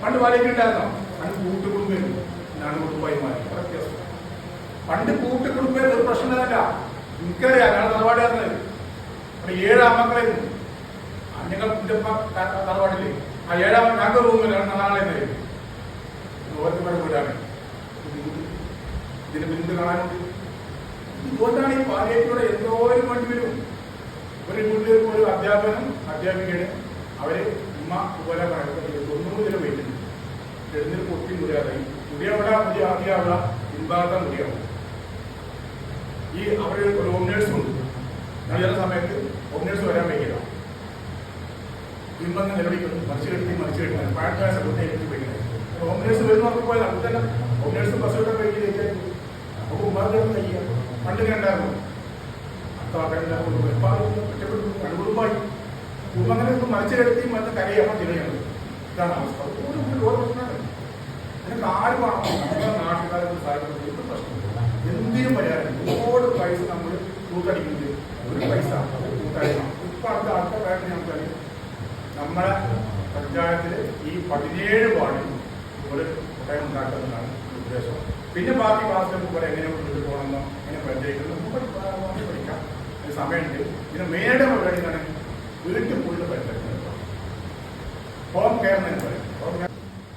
പണ്ട് പാലിയേറ്റീവ് ഉണ്ടായിരുന്നോ? പണ്ട് കൂട്ടുകുടുംബം നാണ് കുടുംബമായി മാറി. വ്യത്യാസം. പണ്ട് കൂട്ടുകുടുംബം ഒരു പ്രശ്നമല്ല. എനിക്കറിയാം, ഞാൻ തറവാടായിരുന്നത്. അവിടെ 7 അമ്മക്കളായിരുന്നു. ഞങ്ങൾ തറവാട്ടില് ആ 7 ഞങ്ങൾക്ക് റൂമിൽ 4 ഓരോരുത്തരുടെ വീടാണ്. ഇതിന് ബിന്ദു കാണാനുണ്ട്. ഇതുകൊണ്ടാണ് ഈ പാലിയേറ്റീവിടെ എന്തോരം വേണ്ടി വരും. ഒരു വീട്ടിൽ ഒരു അധ്യാപികയാണ്. അവര് ഉമ്മ ഇതുപോലെ 90 കിലോ വെയിറ്റ് എഴുന്നേൽ പൊട്ടി മുറിയാതായി. മുറിയാവുക പിൻഭാഗത്തെ മുറിയാവും. ഈ അവർ ഒരു ഹോം നേഴ്സും ഉണ്ട്. ഞാൻ ചില സമയത്ത് ഹോം നേഴ്സ് വരാൻ വയ്ക്കില്ല. പിൻബന്ധം നിലവിളിക്കുന്നു. മറിച്ചിട്ട് പാഴ്ചായ കുട്ടിയെ വയ്ക്കുന്നത്. ഹോം നേഴ്സ് വരുന്നവർക്ക് പോയാൽ അത് തന്നെ ഹോം നേഴ്സ് ബസ് വിട്ടാൽ വയ്ക്കില്ല. അപ്പൊ ഉമ്മാർക്കും കഴിയുക. പണ്ടിങ്ങനെ ഉണ്ടായിരുന്നു. കുടുംബമായി കുടുംബങ്ങളെ മറിച്ചിലെടുത്തി മറ്റേ കരയമ്മ തിരിയാണ്. ഇതാണ് അവസ്ഥ. ഓരോ പ്രശ്നമാണ്. അതിനൊക്കെ ആര് വേണം? നാട്ടുകാരുടെ സാഹചര്യത്തിൽ പ്രശ്നമില്ല. എന്തിനും പരിഹാരം. ഒരുപാട് പൈസ നമ്മൾ കൂട്ടടിക്കുന്നത്. ഒരു പൈസ കൂട്ടടിക്കണം. ഇപ്പൊ അടുത്ത കാലത്ത് നമുക്കറിയാം, നമ്മളെ പഞ്ചായത്തിൽ ഈ 17 വാർഡിൽ ഒരു കോട്ടയം ഉണ്ടാക്കുന്നതാണ് ഉദ്ദേശം. പിന്നെ ബാക്കി ക്ലാസ്സിൽ പോലെ എങ്ങനെ മുന്നോട്ട് പോകണമെന്നോ എങ്ങനെ പരിചയിക്കണം പഠിക്കാം. അതിന് സമയമുണ്ട്. പിന്നെ മെയിനായിട്ട് പരിപാടി എന്താണ്? വീട്ടിൽ പോയിട്ട് പരിചയം. ഹോം കെയർ എന്ന് പറയും. ഹോം കെയർ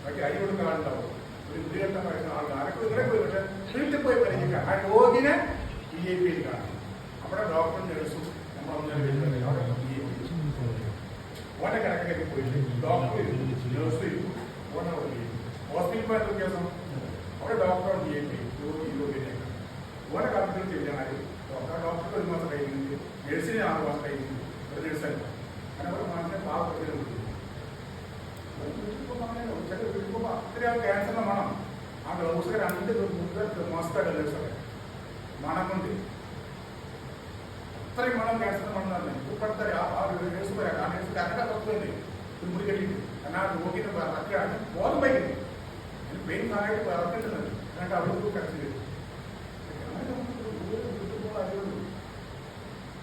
ബാക്കി അരി കൊടുക്കാറുണ്ടാവും. ഒരു വീട്ടിലെത്താൻ പറയുന്ന ആളുകൾ ആരൊക്കെ ഇങ്ങനെ പോയി. പക്ഷേ വീട്ടിൽ പോയി പരിചയിക്കാം. ആ രോഗിനെ PAP കാണാം. അവിടെ ഡോക്ടറും നഴ്സും നമ്മളൊന്നും അവിടെ ഓന്റെ കണക്കിലേക്ക് പോയിട്ട് ഡോക്ടർ നഴ്സ് ഓനെ ഹോസ്പിറ്റൽ പോയ വ്യത്യാസം. അവിടെ ഡോക്ടറും PAP രോഗിനെ ഓനെ കണക്കിൽ ചെയ്യാനായി ഡോക്ടർക്ക് 1 മാസം കഴിയുന്നുണ്ട്. നഴ്സിന് 6 മാസം കഴിയുന്നുണ്ട്. ഒരു നഴ്സല്ല. അങ്ങനെ ഒരു മാസം പാവപ്പെടുത്തുന്നുണ്ട്. അത്രയും ക്യാൻസറിന്റെ മണം. ആ ഗ്ലൗസ് 2 മാസത്തെ ഡെലിവറി മണം കൊണ്ട് അത്രയും മണം ക്യാൻസറിന്റെ മണം തന്നെ. ഇപ്പോഴത്തെ നേഴ്സ് പറയാം. ആ നേഴ്സ് കരണ്ട പുറത്ത് തന്നെ മുറി കെട്ടിയിട്ട്. കാരണം ആ രോഗിന്റെ അത്രയാണ് ബോധം വയ്ക്കുന്നത്. അതിന് പെയിൻ നന്നായിട്ട് ഇറക്കിട്ടുന്നത്. എന്നിട്ട് അവർക്ക് കരച്ചിൽ വരും.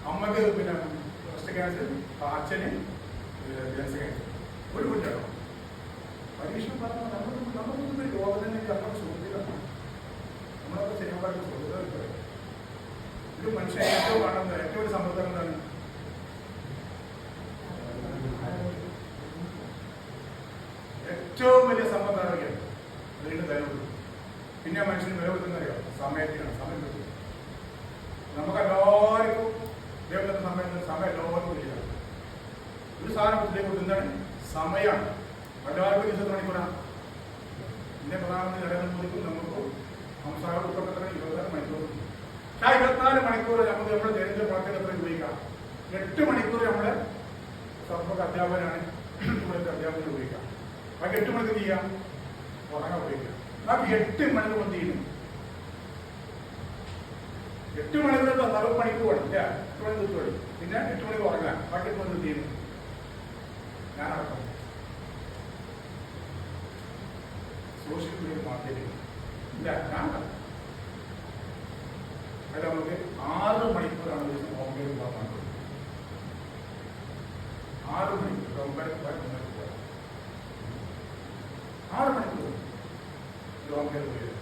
അമ്മക്ക് പിന്നെ ബ്രസ്റ്റ് ക്യാൻസർ, അച്ഛന് ക്യാൻസർ. ഒരു കുട്ടിയാണോ പരീക്ഷ പറഞ്ഞാൽ നമ്മളൊന്നും രോഗം തന്നെ നമ്മൾ സുഹൃത്തിലാണ്. നമ്മളൊക്കെ ശരിയാക്കി സുഹൃത്തുക്കൾ. ഒരു മനുഷ്യൻ ഏറ്റവും കാണുന്നത് ഏറ്റവും ഒരു സമ്മർദ്ദം എന്താണ്? ഏറ്റവും വലിയ സമ്മർദ്ദമാണ് വീണ്ടും തരുള്ളൂ. പിന്നെ മനുഷ്യന് വേർപെടുത്തുന്നറിയാം സമയത്തിനാണ്. സമയം കിട്ടും. നമുക്ക് എല്ലാവർക്കും വേർപെടുത്തുന്ന സമയം എല്ലാവർക്കും ഇല്ല. ഒരു സാധനം കുട്ടിയെ കൊടുക്കുന്നതാണ് സമയമാണ്. എല്ലാവർക്കും 20 മണിക്കൂറാണ്. പിന്നെ പ്രധാനമന്ത്രി നരേന്ദ്രമോദിക്കും നമുക്കും സംസ്ഥാന ഉൾപ്പെട്ട 24 മണിക്കൂർ. ആ 24 മണിക്കൂർ നമുക്ക് നമ്മുടെ ദൈനംദിന പ്രവർത്തനത്തിൽ ഉപയോഗിക്കാം. 8 മണിക്കൂർ നമ്മുടെ സർവ്വ അധ്യാപകനാണ് ഇവിടുത്തെ അധ്യാപകന് ഉപയോഗിക്കാം. ബാക്കി 8 മണിക്കൂർ ചെയ്യാം ഉറങ്ങാൻ ഉപയോഗിക്കാം. ബാക്കി 8 മണിക്കൂർ എന്ത് ചെയ്യുന്നു? 8 മണിക്കൂർ 40 മണിക്കൂറാണ്. ഇല്ല, 8 മണിക്കൂർ വഴി. പിന്നെ 8 മണിക്കൂർ ഉറങ്ങാൻ. ബാക്കി 8 മണിക്കൂർ ചെയ്യുന്നു. ഞാനടക്കം സോഷ്യൽ മീഡിയ മാർക്കറ്റിംഗ് ഇല്ല. ഞാൻ അത് നമുക്ക് 6 മണിക്കൂറാണ് ദിവസം ഹോം കെയർ പോകാൻ. 6 മണിക്കൂർ 9 മണിക്കൂർ 6 മണിക്കൂർ ഹോം കെയർ പോയത്.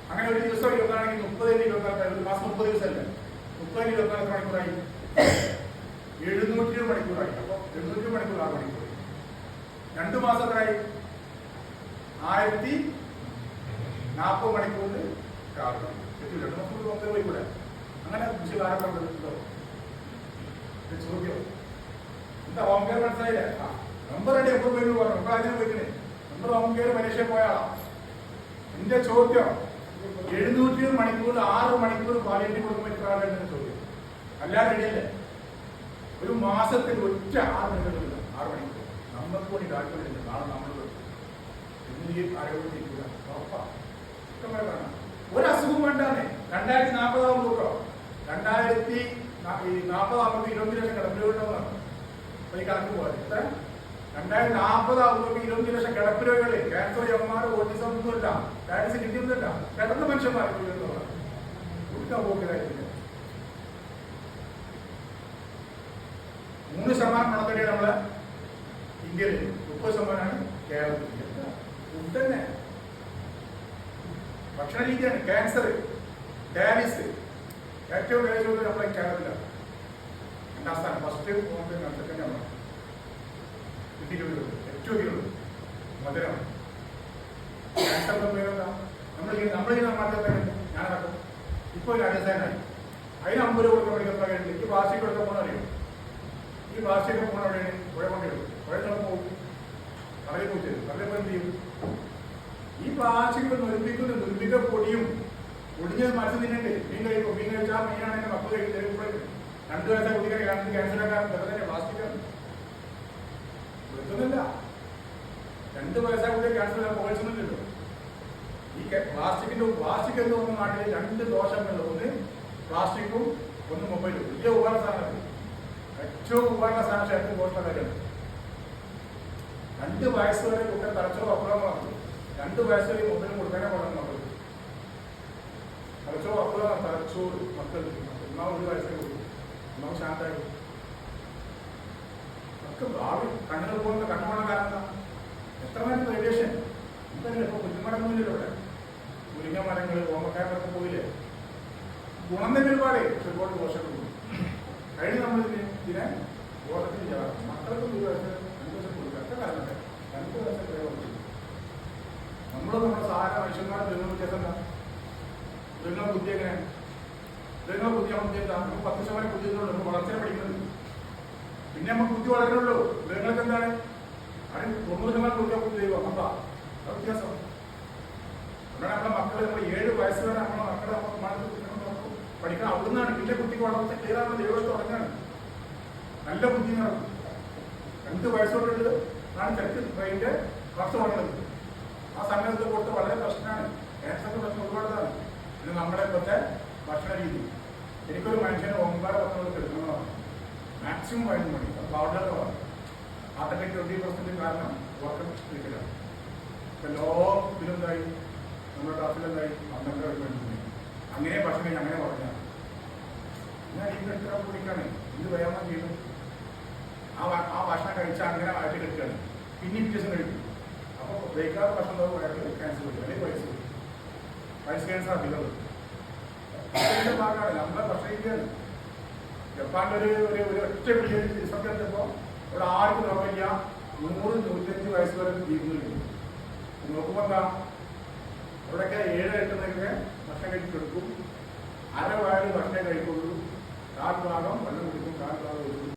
അങ്ങനെ ഒരു ദിവസം 24 30 ഒരു മാസം 30 ദിവസമല്ലേ? 30 24 മണിക്കൂറായി 700 മണിക്കൂറായി. അപ്പൊ 700 മണിക്കൂർ 6 മണിക്കൂർ. 2 മാസം എത്രയായി? 1040 മണിക്കൂറിൽ 6 മണിക്കൂർ. 2 മാസം ഹോം കെയർ പോയിക്കൂടെ? അങ്ങനെ കൃഷികാരൊക്കെ ചോദ്യം എന്താ ഹോം കെയർ മനസ്സിലായില്ലേ? നമ്പർ അടി എപ്പോൾ പോയി പറഞ്ഞു. നമ്മൾ അതിനെ പോയിക്കണേ. നമ്മൾ ഹോം കെയർ മനുഷ്യ പോയാളാ. എന്റെ ചോദ്യം 700 മണിക്കൂർ 6 മണിക്കൂർ പാലിയേറ്റീവ് കൊടുക്കുമ്പോൾ എത്ര ആളുടെ ചോദ്യം? അല്ലാതെ റെഡിയല്ലേ? ഒരു മാസത്തിൽ ഒറ്റ 6 മണിക്കൂർ 6 മണിക്കൂർ നമുക്ക് വേണ്ടി താല്പര്യമില്ല. നാളെ നമ്മൾ ആരോഗ്യത്തിരിക്കുക ഉറപ്പാ. ഇഷ്ടമായി കാണാം. ഒരു അസുഖം വേണ്ടാന്നേ. 2040 ആകുമ്പോൾ കേട്ടോ, 2040 ആകുമ്പോൾ 20 ലക്ഷം കിടപ്പിലുണ്ടാവുന്നതാണ്. അപ്പൊ ഈ കണക്ക് പോലെ 2040 ആകുമ്പോൾ 20 ലക്ഷം കിടപ്പിലുകള് ക്യാൻസർ, യവന്മാർ, ഓട്ടിസം ഒന്നുമില്ല, ഡയബറ്റീസ് കിട്ടുന്നില്ല, കിടന്ന മനുഷ്യന്മാർക്ക് കൊടുക്കാൻ പോകലായിട്ടില്ല. 3% പണത്തടിയാണ് നമ്മളെ ഇന്ത്യയിൽ. 30% കേരളത്തിൽ ഫുഡ് തന്നെ ഭക്ഷണ രീതിയാണ്. ക്യാൻസർ, ഡയാലിസ് ഏറ്റവും വിലച്ചുള്ളത് നമ്മളെ കേരളത്തിലാണ്. എൻ്റെ അവസാനം ഫസ്റ്റ് സെക്കൻഡ് നമ്മൾ ഏറ്റവും അധികം മധുരം ക്യാൻസറിന്റെ പേരെന്താ നമ്മളിങ്ങനെ മാറ്റത്തെ ഞാൻ നടക്കും. ഇപ്പോൾ ഒരു അടിസ്ഥാനമായി അതിന് 50 രൂപ കൊടുക്കാൻ പഠിക്കാൻ കഴിയില്ല. എനിക്ക് പ്ലാസ്റ്റിക് എടുക്കാൻ പോകണം അറിയും. ഈ പ്ലാസ്റ്റിക് പോകണം എവിടെയാണ്? പുഴ കൊണ്ടിടും. പുഴ നമ്മൾ പോകും, കടലിൽ പോയി തരും. കടലിൽ എന്ത് ചെയ്യും? ഈ പ്ലാസ്റ്റിക് നിർമ്മിക്ക പൊടിയും പൊടിഞ്ഞത് മത്സ്യം തിന്നണ്ടേ? മീൻ കഴിക്കും. മീൻ കഴിച്ചാൽ മീനാണെങ്കിൽ കപ്പ് കഴിക്കും. തരുമ്പോഴേക്കും 2 വയസ്സായി കുതിക്കാൻ ക്യാൻസറാക്കാൻ തന്നെ പ്ലാസ്റ്റിക്കാണ് വെറുതൊന്നുമില്ല. 2 വയസ്സായി കുതിക്കാൻ ക്യാൻസർ പുകഴ്ചൊന്നുമില്ലല്ലോ. ഈ പ്ലാസ്റ്റിക് എന്ന് പറഞ്ഞ നാട്ടിൽ 2 ദോഷങ്ങളുണ്ട്. ഒന്ന് പ്ലാസ്റ്റിക്കും ഒന്ന് മൊബൈലും. വലിയ ഉപകരണ സാധനങ്ങൾ, ഏറ്റവും ഉപകരണ സാധനം ഏറ്റവും പോലുള്ള കാര്യമാണ്. 2 വയസ്സ് വരെ കുട്ടികൾ തലച്ചോറ് അപ്പുറമാണ്. 2 വയസ്സ് വരെ മൊബൈൽ കൊടുക്കാനേ പാടും മക്കൾ. തലച്ചോറ് അപ്പുറമാണ്. തലച്ചോറ് മക്കൾ 1 വയസ്സേ കൊടുക്കും. ശാന്തായി ഒക്കെ ഭാവി കണ്ണുകൾ പോകുന്ന കണ്ണുപോണ കാരണം എത്ര നേരം റേഡിയേഷൻ എന്തല്ലേ? ഇപ്പൊ കുഞ്ഞുമരങ്ങളില്ലല്ലോ ഇവിടെ. മുരിങ്ങ മരങ്ങൾ, ഓമക്കാരൊക്കെ പോയില്ലേ? ഗുണം തന്നെ ഒരുപാടേ, പക്ഷെ ഒരുപാട് ദോഷങ്ങളുണ്ട്. കഴിഞ്ഞ് നമ്മൾ ഇതിനെ ബോധത്തിൽ ചേർക്കും. മക്കൾക്ക് 1 വയസ്സ് 2 വയസ്സ് കൊടുക്കുക. ഒക്കെ കാരണത്തെ 2 വയസ്സ് പ്രയോഗം. നമ്മുടെ സാധാരണ മനുഷ്യന്മാർ ദൈവം വ്യത്യാസം എന്താ? ദൈവം ബുദ്ധി എങ്ങനെയാണ്? ദൈവം ബുദ്ധി നമുക്ക് 10% ബുദ്ധിയുള്ളൂ. നമ്മൾ വളർച്ചയെ പഠിക്കുന്നത്. പിന്നെ നമുക്ക് ബുദ്ധി വളരുള്ളൂ. ദൈവങ്ങൾക്ക് എന്താണ്? അതിന് 90% ബുദ്ധി ദൈവം അപ്പാ. അത് വ്യത്യാസം. അതുകൊണ്ടാണ് നമ്മുടെ മക്കൾ നമ്മൾ 7 വയസ്സ് വരെ നമ്മളെ മക്കളെ പഠിക്കണം. അവിടുന്നാണ്. പിന്നെ കുട്ടിക്ക് വളർച്ച ക്ലിയറാണ്. ദൈവം തുടങ്ങാണ്. നല്ല ബുദ്ധി നടക്കും. 2 വയസ്സോടുള്ളത് ആണ് ചെറുക്ക് ബ്രെയിൻ്റെ വളർച്ച വളർന്നത്. ആ സമയത്ത് കൊടുത്ത് വളരെ പ്രശ്നമാണ്. ക്യാൻസറിന്റെ പ്രശ്നം ഒരുപാടാണ്. ഇത് നമ്മുടെ ഇപ്പോഴത്തെ ഭക്ഷണ രീതി. എനിക്കൊരു മനുഷ്യന് 9-10 എടുക്കുന്നതാണ് മാക്സിമം 15 മണി. അത് പൗഡറിന്റെ പറഞ്ഞു. അതൊക്കെ 20% കാരണം ഉറക്കം എടുക്കലാണ്. ഇപ്പം ലോകത്തിലെന്തായി? നമ്മുടെ ക്ലാസ്സിലെന്തായി? 12 മണി. അങ്ങനെ ഭക്ഷണം കഴിഞ്ഞ് അങ്ങനെ പറഞ്ഞാൽ ഞാൻ ഇന്ന് എത്ര കുടിക്കാണ് ഇത് വ്യായാമം ചെയ്യുന്നു. ആ ഭക്ഷണം കഴിച്ചാൽ അങ്ങനെ മാറ്റി എടുക്കുകയാണ്. പിന്നെ ദിവസം കഴിക്കും. അപ്പോൾ ബ്രേക്കാത്ത ഭക്ഷണം വയറിൽ ക്യാൻസർ വരും. അല്ലെങ്കിൽ വയസ്സ് ക്യാൻസർ അധികം വരും. അതിന്റെ ഭാഗമാണ് നമ്മുടെ ഭക്ഷണ രീതിയാണ്. ജപ്പാനിലൊരു ഒറ്റ റിസൾട്ട് എടുത്തപ്പോൾ ഇവിടെ ആർക്കും രോഗമില്ല. 100-105 വയസ്സ് വരെ ജീവിതം നോക്കുമ്പോൾ എന്താ? അവിടെയൊക്കെ 7-8 മണിക്കൊക്കെ ഭക്ഷണം കഴിച്ചെടുക്കും. അര വയറ് ഭക്ഷണം കഴിക്കുള്ളൂ. 1/4 ഭാഗം വെള്ളം കുടിക്കും, 1/4 ഭാഗം